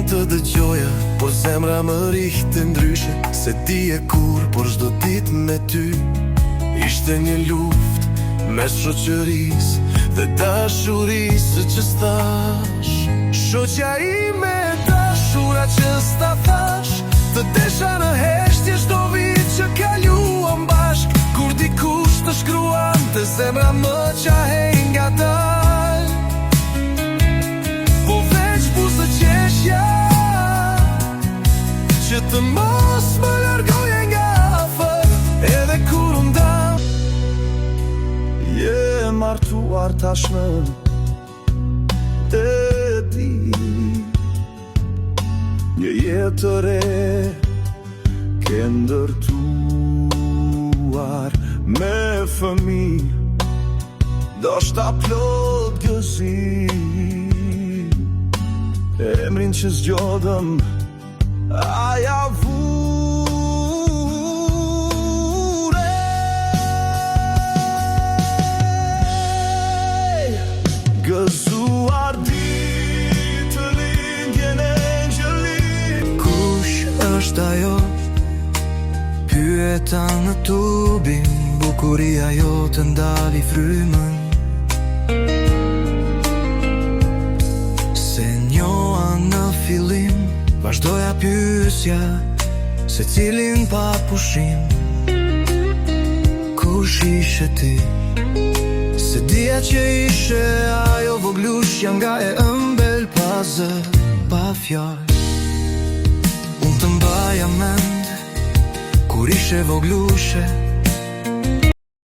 të dëgjoja, por zemra më rihte ndryshe. Se di e kur, por çdo ditë me ty ishte një luft mes shoqërisë dhe dashurisë që s'thash. Shoqja ime e dashura që s'ta thash, të desha në heshtje çdo vit që kaluam bashk. Kur dikush të shkruante, zemra më qahej nga dal. Po veç buzë qeshja që të mos më largoje nga afër, edhe kur unë dam. Je martuar tashmë, e di, një jetë të re ke ndërtuar me fëmijë, do shta plot gëzi. Emrin që zgjodëm, aja vure. Gëzuar ditë lindjen e ngjëllit. Kush është ajo? Pyeta në tubin, bukuria jote ndali frymën. Se njoha në fillim, vazhdoja pyesja se cilin pa pushim. Kush ishe ti? Se dija që ishe ajo voglushja nga e ëmbël pa zë, pa fjalë. Unë të mbaja mend kur ishe voglushe,